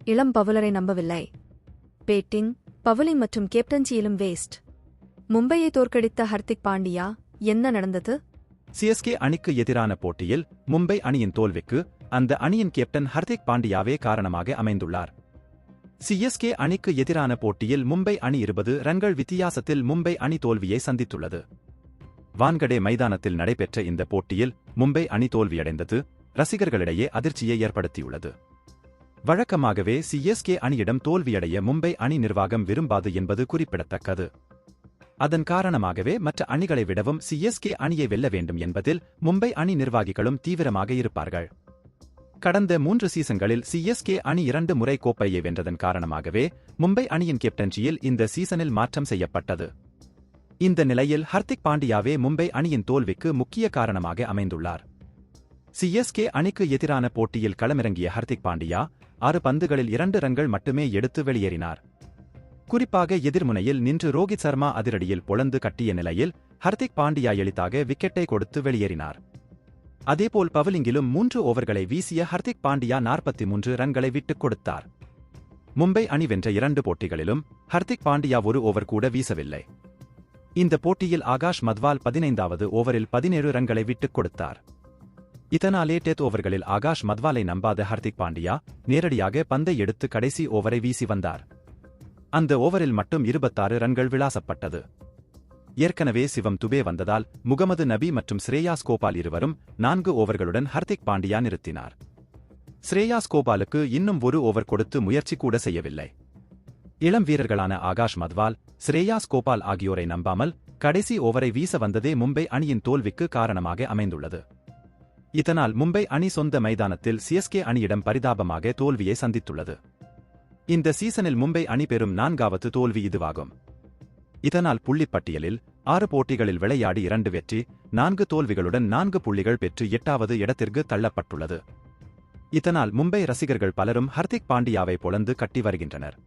இளம் பவுலரை நம்பவில்லை. Batting, bowling மற்றும் கேப்டன்சியிலும் வேஸ்ட். மும்பையை தோற்கடித்த ஹர்திக் பாண்டியா, என்ன நடந்தது? சிஎஸ்கே அணிக்கு எதிரான போட்டியில் மும்பை அணியின் தோல்விக்கு அந்த அணியின் கேப்டன் ஹர்திக் பாண்டியாவே காரணமாக அமைந்துள்ளார். சிஎஸ்கே அணிக்கு எதிரான போட்டியில் மும்பை அணி 20 ரன்கள் வித்தியாசத்தில் மும்பை அணி தோல்வியை சந்தித்துள்ளது. வான்கடே மைதானத்தில் நடைபெற்ற இந்த போட்டியில் மும்பை அணி தோல்வியடைந்தது ரசிகர்களிடையே அதிர்ச்சியை ஏற்படுத்தியுள்ளது. வழக்கமாகவே சிஎஸ்கே அணியிடம் தோல்வியடைய மும்பை அணி நிர்வாகம் விரும்பாது என்பது குறிப்பிடத்தக்கது. அதன் காரணமாகவே மற்ற அணிகளை விடவும் சிஎஸ்கே அணியை வெல்ல வேண்டும் என்பதில் மும்பை அணி நிர்வாகிகளும் தீவிரமாக இருப்பார்கள். கடந்த 3 சீசன்களில் சிஎஸ்கே அணி 2 முறை கோப்பையை வென்றதன் காரணமாகவே மும்பை அணியின் கேப்டன்சியில் இந்த சீசனில் மாற்றம் செய்யப்பட்டது. இந்த நிலையில் ஹர்திக் பாண்டியாவே மும்பை அணியின் தோல்விக்கு முக்கிய காரணமாக அமைந்துள்ளார். சிஎஸ்கே அணிக்கு எதிரான போட்டியில் களமிறங்கிய ஹர்திக் பாண்டியா 6 பந்துகளில் 2 ரன்கள் மட்டுமே எடுத்து வெளியேறினார். குறிப்பாக எதிர்முனையில் நின்று ரோஹித் சர்மா அதிரடியில் பொளந்து கட்டிய நிலையில் ஹர்திக் பாண்டியா எளிதாக விக்கெட்டை கொடுத்து வெளியேறினார். அதேபோல் பவுலிங்கிலும் 3 ஓவர்களை வீசிய ஹர்திக் பாண்டியா 43 ரன்களை விட்டுக் கொடுத்தார். மும்பை அணி வென்ற 2 போட்டிகளிலும் ஹர்திக் பாண்டியா 1 ஓவர் கூட வீசவில்லை. இந்த போட்டியில் ஆகாஷ் மத்வால் 15வது ஓவரில் 17 ரன்களை விட்டுக் கொடுத்தார். இதனாலே டெத் ஓவர்களில் ஆகாஷ் மத்வாலை நம்பாத ஹர்திக் பாண்டியா நேரடியாக பந்தை எடுத்து கடைசி ஓவரை வீசி வந்தார். அந்த ஓவரில் மட்டும் 26 ரன்கள் விளாசப்பட்டது. ஏற்கனவே சிவம் துபே வந்ததால் முகமது நபி மற்றும் ஸ்ரேயாஸ் கோபால் இருவரும் 4 ஓவர்களுடன் ஹர்திக் பாண்டியா நிறுத்தினார். ஸ்ரேயாஸ் கோபாலுக்கு இன்னும் 1 ஓவர் கொடுத்து முயற்சி கூட செய்யவில்லை. இளம் வீரர்களான ஆகாஷ் மத்வால், ஸ்ரேயாஸ் கோபால் ஆகியோரை நம்பாமல் கடைசி ஓவரை வீச வந்ததே மும்பை அணியின் தோல்விக்கு காரணமாக அமைந்துள்ளது. இதனால் மும்பை அணி சொந்த மைதானத்தில் சிஎஸ்கே அணியிடம் பரிதாபமாக தோல்வியை சந்தித்துள்ளது. இந்த சீசனில் மும்பை அணி பெறும் 4வது தோல்வி இதுவாகும். இதனால் புள்ளிப்பட்டியலில் 6 போட்டிகளில் விளையாடி 2 வெற்றி, 4 தோல்விகளுடன் 4 புள்ளிகள் பெற்று 8வது இடத்திற்கு தள்ளப்பட்டுள்ளது. இதனால் மும்பை ரசிகர்கள் பலரும் ஹர்திக் பாண்டியாவை பொளந்து கட்டி வருகின்றனர்.